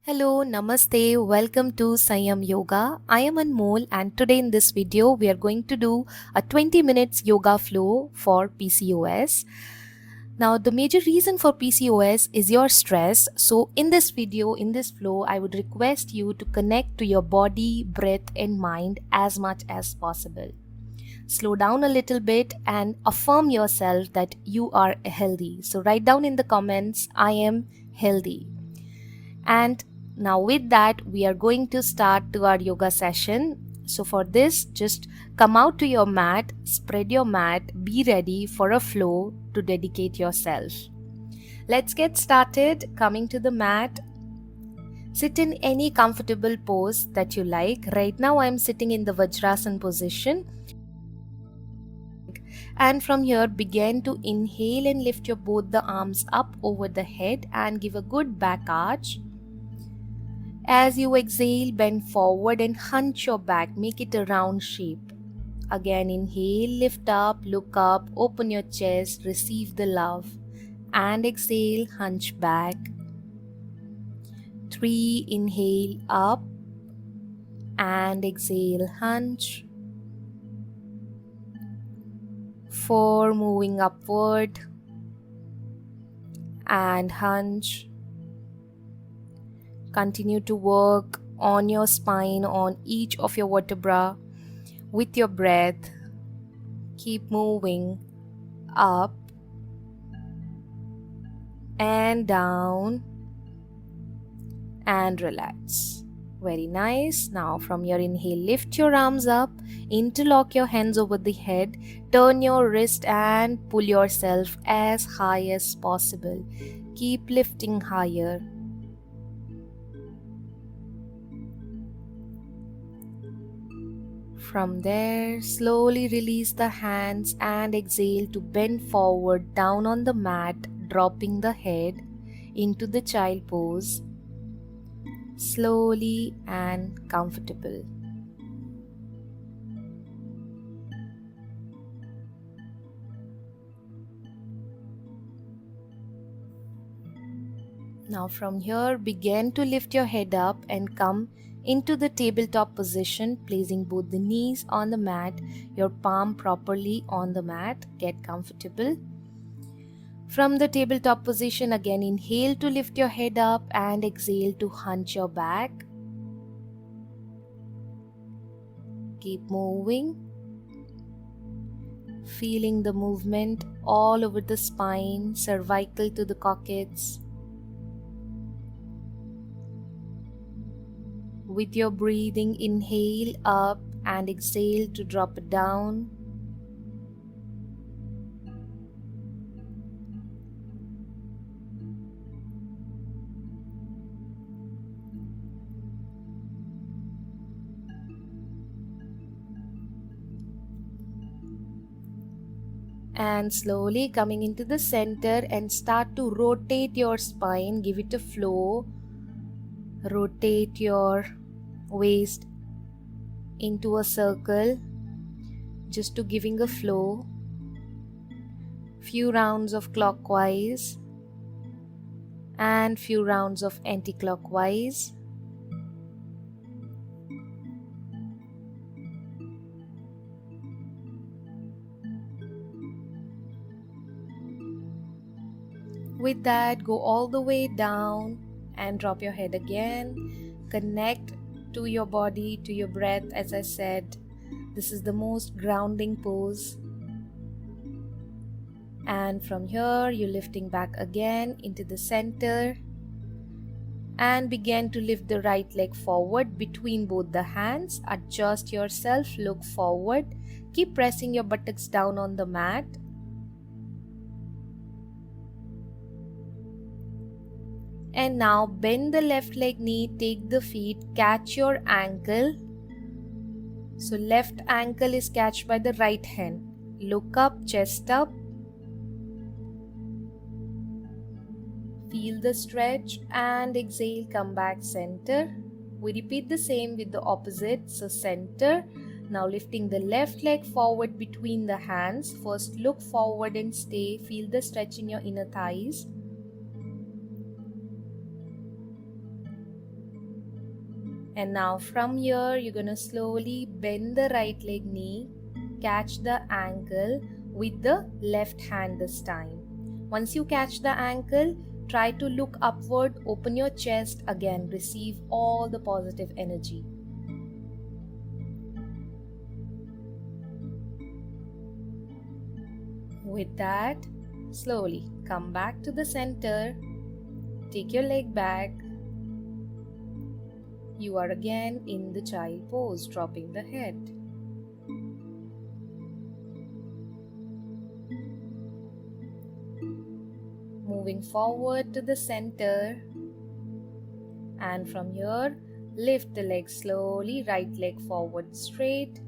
Hello, Namaste, welcome to Sayam Yoga. I am Anmol and today in this video we are going to do a 20 minutes yoga flow for PCOS. Now the major reason for PCOS is your stress. So in this video, in this flow, I would request you to connect to your body, breath and mind as much as possible. Slow down a little bit and affirm yourself that you are healthy. So write down in the comments, I am healthy. And now with that, we are going to start to our yoga session. So for this, just come out to your mat, spread your mat, be ready for a flow to dedicate yourself. Let's get started. Coming to the mat, sit in any comfortable pose that you like. Right now I'm sitting in the Vajrasana position. And from here, begin to inhale and lift your both the arms up over the head and give a good back arch. As you exhale, bend forward and hunch your back, make it a round shape. Again, inhale, lift up, open your chest, receive the love. And exhale, hunch back. 3, inhale up. And exhale, hunch. 4, moving upward. And hunch. Continue to work on your spine, on each of your vertebra with your breath. Keep moving up and down and relax. Very nice. Now from your inhale, lift your arms up, interlock your hands over the head, turn your wrist and pull yourself as high as possible. Keep lifting higher. From there, slowly release the hands and exhale to bend forward down on the mat, dropping the head into the child pose, slowly and comfortable. Now from here, begin to lift your head up and come into the tabletop position, placing both the knees on the mat, your palm properly on the mat. Get comfortable. From the tabletop position, again inhale to lift your head up and exhale to hunch your back. Keep moving. Feeling the movement all over the spine, cervical to the coccyx. With your breathing, inhale up and exhale to drop it down. And slowly coming into the center and start to rotate your spine, give it a flow. Rotate your waist into a circle, just to giving a flow. Few rounds of clockwise and few rounds of anti-clockwise. With that, go all the way down and drop your head again. Connect to your body, to your breath. As I said, this is the most grounding pose. And from here, you're lifting back again into the center. And begin to lift the right leg forward between both the hands. Adjust yourself, look forward. Keep pressing your buttocks down on the mat. And now bend the left leg knee, take the feet, catch your ankle. So left ankle is catched by the right hand. Look up, chest up. Feel the stretch and exhale, come back center. We repeat the same with the opposite. So center. Now lifting the left leg forward between the hands. First look forward and stay. Feel the stretch in your inner thighs. And now from here, you're going to slowly bend the right leg knee, catch the ankle with the left hand this time. Once you catch the ankle, try to look upward, open your chest again, receive all the positive energy. With that, slowly come back to the center, take your leg back. You are again in the child pose, dropping the head. Moving forward to the center, and from here, lift the leg slowly, right leg forward straight.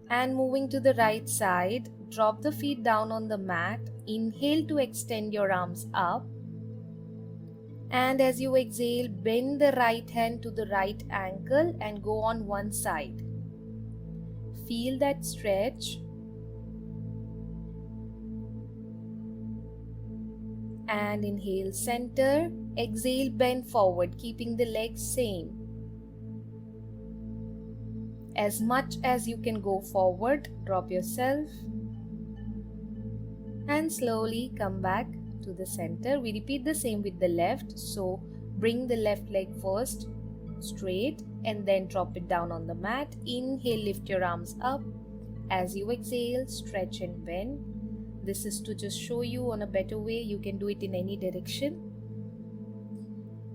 And moving to the right side, drop the feet down on the mat. Inhale to extend your arms up. And as you exhale, bend the right hand to the right ankle and go on one side. Feel that stretch. And inhale, center. Exhale, bend forward, keeping the legs same. As much as you can go forward, drop yourself. And slowly come back to the center. We repeat the same with the left. So bring the left leg first straight and then drop it down on the mat. Inhale, lift your arms up. As you exhale, stretch and bend. This is to just show you on a better way. You can do it in any direction.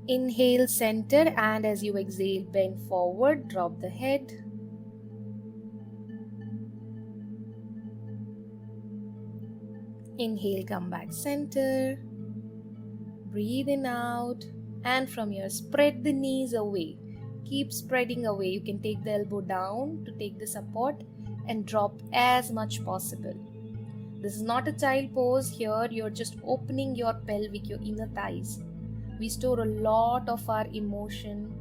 Inhale, center, and as you exhale, bend forward, drop the head. Inhale, come back center. Breathe in out, and from here, spread the knees away. Keep spreading away. You can take the elbow down to take the support and drop as much possible. This is not a child pose. Here you're just opening your pelvic, your inner thighs. We store a lot of our emotion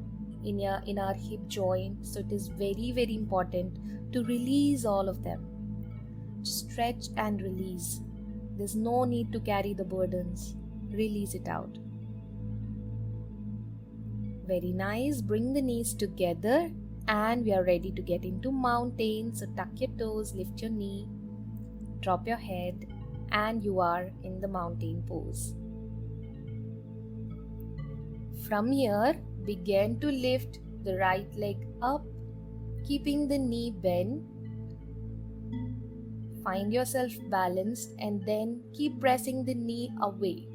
in our hip joint, so it is very, very important to release all of them. Stretch and release. There's no need to carry the burdens. Release it out. Very nice. Bring the knees together and we are ready to get into mountain. So tuck your toes, lift your knee, drop your head, and you are in the mountain pose. From here, begin to lift the right leg up, keeping the knee bent. Find yourself balanced and then keep pressing the knee away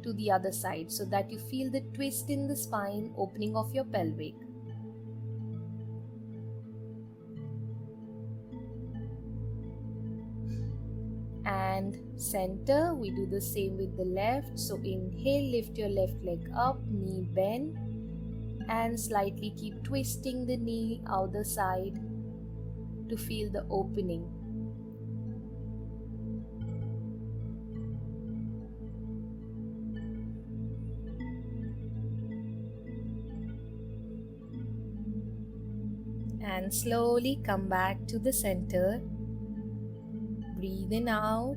to the other side so that you feel the twist in the spine, opening of your pelvic. And center, we do the same with the left. So inhale, lift your left leg up, knee bend, and slightly keep twisting the knee out the side to feel the opening. And slowly come back to the center. Breathe in out.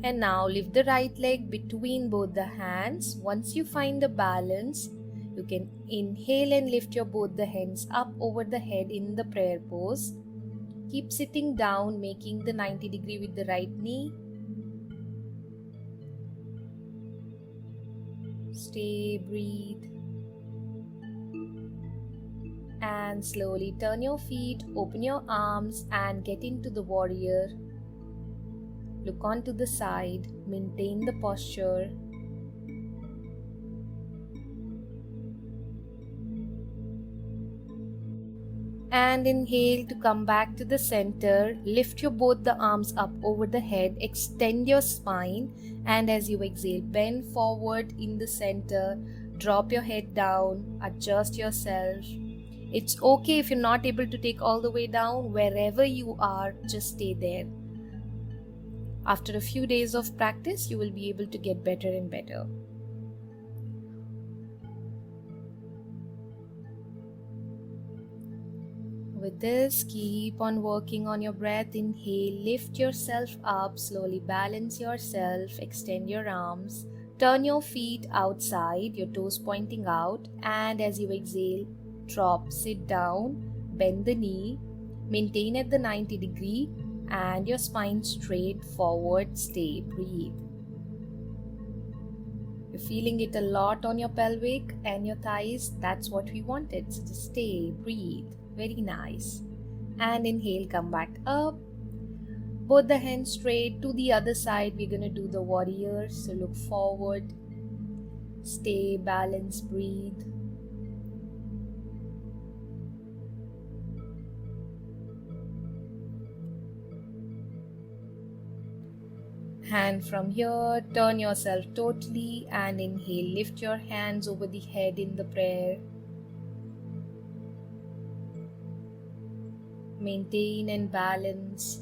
And now lift the right leg between both the hands. Once you find the balance, you can inhale and lift your both the hands up over the head in the prayer pose. Keep sitting down, making the 90 degree with the right knee. Stay, breathe. And slowly turn your feet, open your arms and get into the warrior. Look onto the side, maintain the posture. And inhale to come back to the center. Lift your both the arms up over the head, extend your spine, and as you exhale, bend forward in the center. Drop your head down, adjust yourself. It's okay if you're not able to take all the way down. Wherever you are, just stay there. After a few days of practice, you will be able to get better and better. With this, keep on working on your breath. Inhale, lift yourself up, slowly balance yourself, extend your arms, Turn your feet outside, your toes pointing out, and as you exhale, drop, sit down, bend the knee, maintain at the 90 degree and your spine straight forward, stay, breathe. You're feeling it a lot on your pelvic and your thighs, that's what we wanted, so just stay, breathe, very nice. And inhale, come back up. Both the hands straight to the other side. We're going to do the warrior. So look forward. Stay, balance, breathe. And from here, turn yourself totally and inhale. Lift your hands over the head in the prayer. Maintain and balance.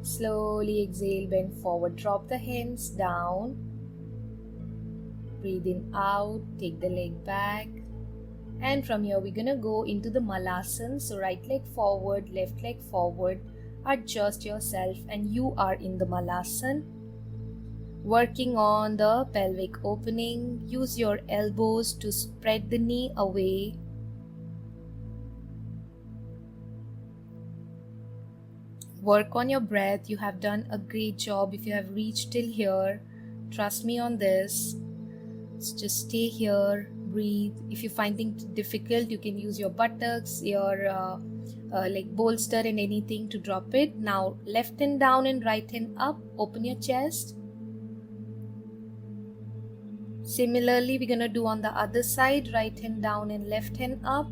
Slowly exhale, bend forward, drop the hands down. Breathe in out, take the leg back. And from here we're gonna go into the Malasana. So right leg forward, left leg forward. Adjust yourself and you are in the Malasana. Working on the pelvic opening. Use your elbows to spread the knee away. Work on your breath. You have done a great job if you have reached till here. Trust me on this. So just stay here, breathe. If you find things difficult, you can use your buttocks, your like bolster and anything to drop it. Now left hand down and right hand up. Open your chest. Similarly, we're gonna do on the other side. Right hand down and left hand up.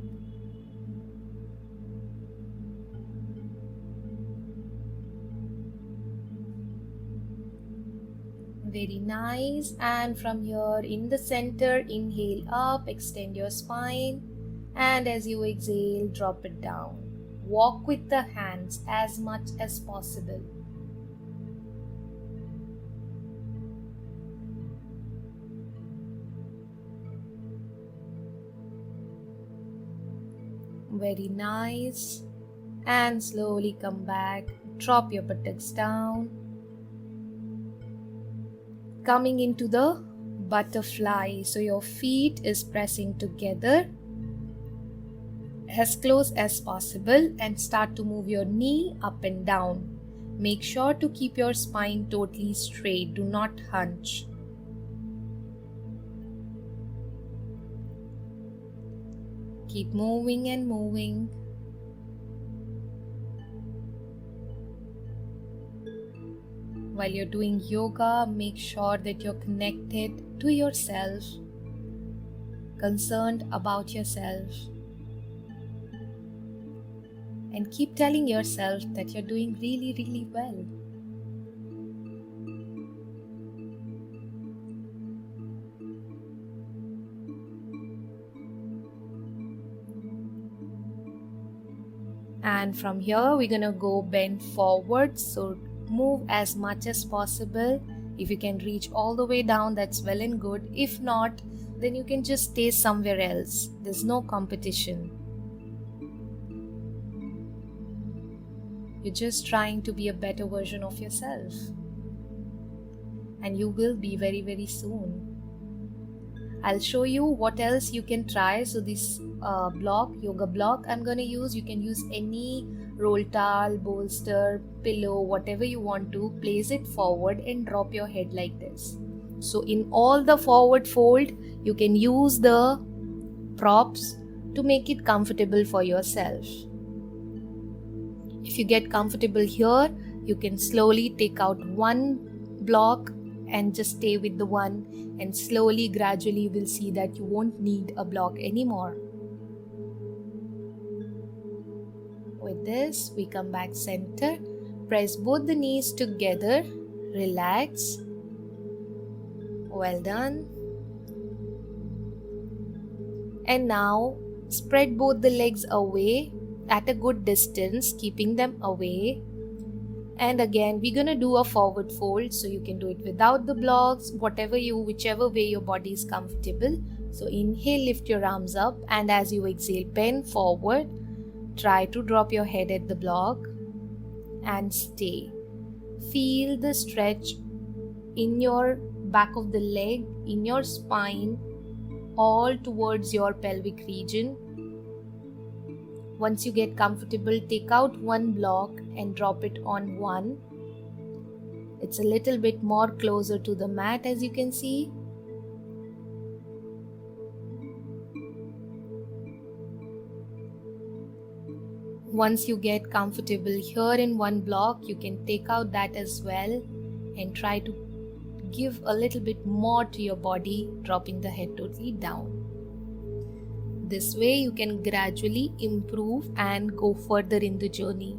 Very nice. And from here in the center, inhale up, extend your spine, and as you exhale, drop it down. Walk with the hands as much as possible. Very nice. And slowly come back. Drop your buttocks down. Coming into the butterfly. So your feet is pressing together as close as possible and start to move your knee up and down. Make sure to keep your spine totally straight. Do not hunch. Keep moving and moving. While you're doing yoga, make sure that you're connected to yourself, concerned about yourself, and keep telling yourself that you're doing really, really well. And from here, we're gonna go bend forward. So move as much as possible. If you can reach all the way down, that's well and good. If not, then you can just stay somewhere else. There's no competition. You're just trying to be a better version of yourself. And you will be very, very soon. I'll show you what else you can try. So this yoga block I'm going to use. You can use any roll towel, bolster, pillow, whatever you want to. Place it forward and drop your head like this. So in all the forward fold, you can use the props to make it comfortable for yourself. If you get comfortable here, you can slowly take out one block and just stay with the one, and slowly, gradually you will see that you won't need a block anymore. With this, we come back center, press both the knees together, relax. Well done. And now spread both the legs away at a good distance, keeping them away. And again, we're gonna do a forward fold, so you can do it without the blocks, whichever way your body is comfortable. So inhale, lift your arms up, and as you exhale, bend forward. Try to drop your head at the block. and stay. Feel the stretch in your back of the leg, in your spine, all towards your pelvic region. Once you get comfortable, take out one block and drop it on one. It's a little bit more closer to the mat, as you can see. Once you get comfortable here in one block, you can take out that as well and try to give a little bit more to your body, dropping the head totally down. This way you can gradually improve and go further in the journey.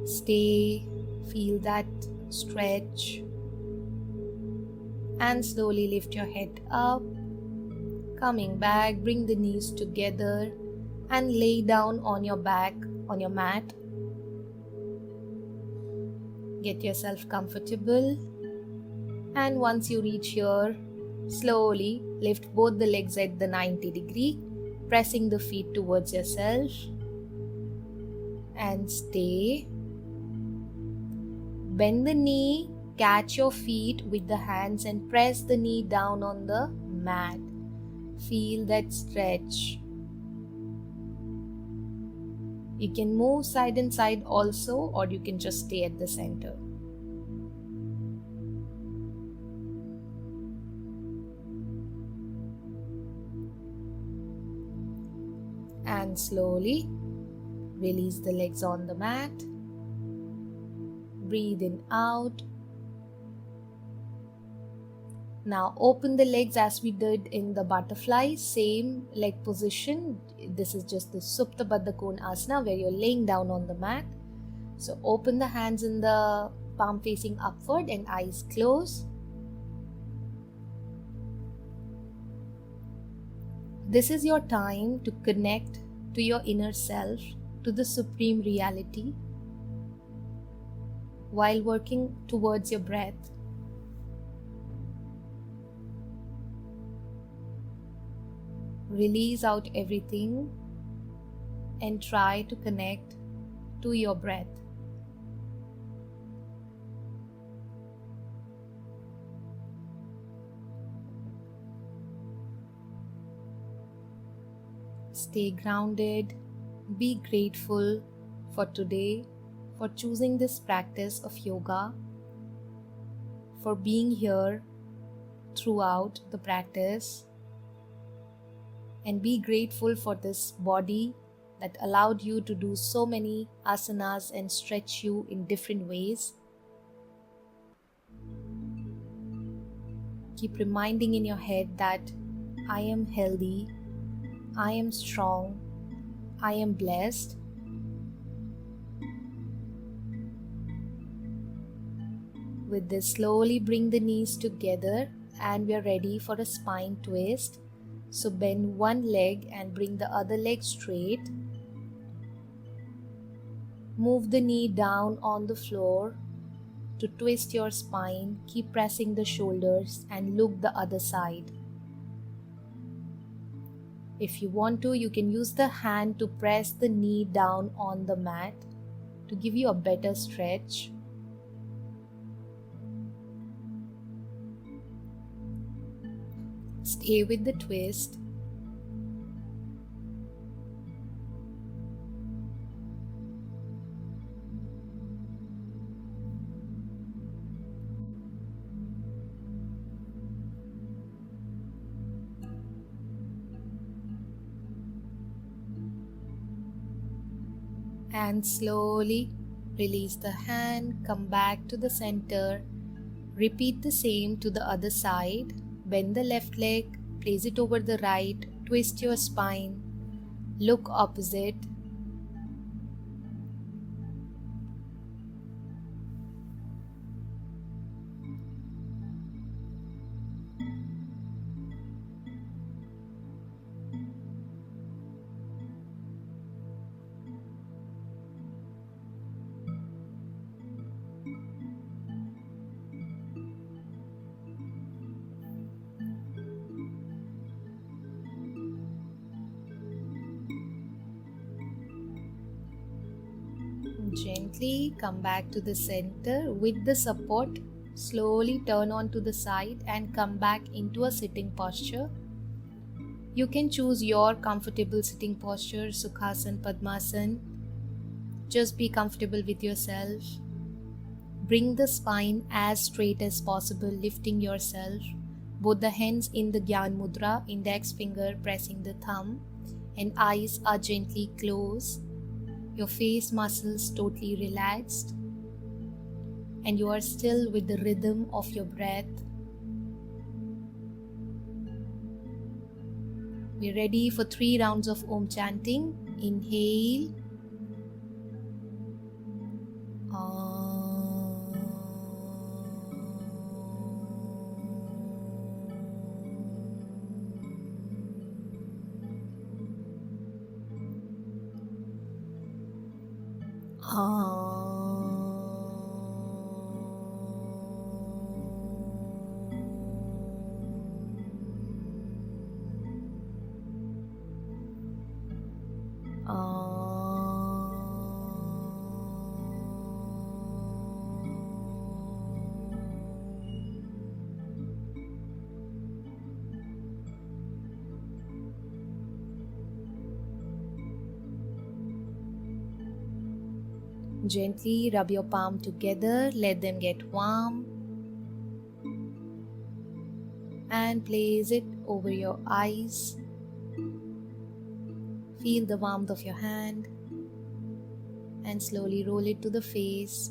Stay, feel that stretch, and slowly lift your head up. Coming back, bring the knees together and lay down on your back on your mat. Get yourself comfortable, and once you reach here, slowly lift both the legs at the 90-degree, pressing the feet towards yourself, and stay. Bend the knee, catch your feet with the hands and press the knee down on the mat. Feel that stretch. You can move side and side also, or you can just stay at the center. And slowly release the legs on the mat. Breathe in out. Now open the legs as we did in the butterfly, same leg position. This is just the Supta Baddha Konasana where you're laying down on the mat. So open the hands in the palm facing upward and eyes closed. This is your time to connect to your inner self, to the supreme reality, while working towards your breath. Release out everything and try to connect to your breath. Stay grounded. Be grateful for today, for choosing this practice of yoga, for being here throughout the practice. And be grateful for this body that allowed you to do so many asanas and stretch you in different ways. Keep reminding in your head that I am healthy, I am strong, I am blessed. With this, slowly bring the knees together and we are ready for a spine twist. So bend one leg and bring the other leg straight. Move the knee down on the floor to twist your spine. Keep pressing the shoulders and look the other side. If you want to, you can use the hand to press the knee down on the mat to give you a better stretch. Stay with the twist. And slowly release the hand, come back to the center. Repeat the same to the other side. Bend the left leg, place it over the right, twist your spine, look opposite. Gently come back to the center with the support. Slowly turn on to the side and come back into a sitting posture. You can choose your comfortable sitting posture, Sukhasana, Padmasana. Just be comfortable with yourself. Bring the spine as straight as possible, lifting yourself. Both the hands in the Gyan Mudra, index finger pressing the thumb, and eyes are gently closed. Your face muscles totally relaxed, and you are still with the rhythm of your breath. We're ready for 3 rounds of Om chanting. Inhale. Gently rub your palm together, let them get warm, and place it over your eyes. Feel the warmth of your hand and slowly roll it to the face.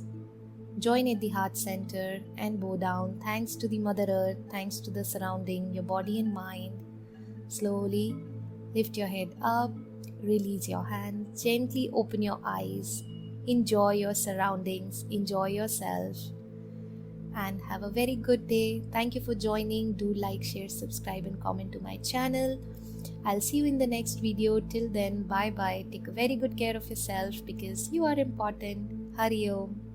Join at the heart center and bow down. Thanks to the Mother Earth, thanks to the surrounding, your body and mind. Slowly lift your head up, release your hands, gently open your eyes. Enjoy your surroundings, enjoy yourself, and have a very good day. Thank you for joining. Do like, share, subscribe, and comment to my channel. I'll see you in the next video. Till then, bye bye. Take a very good care of yourself because you are important. Hari Om.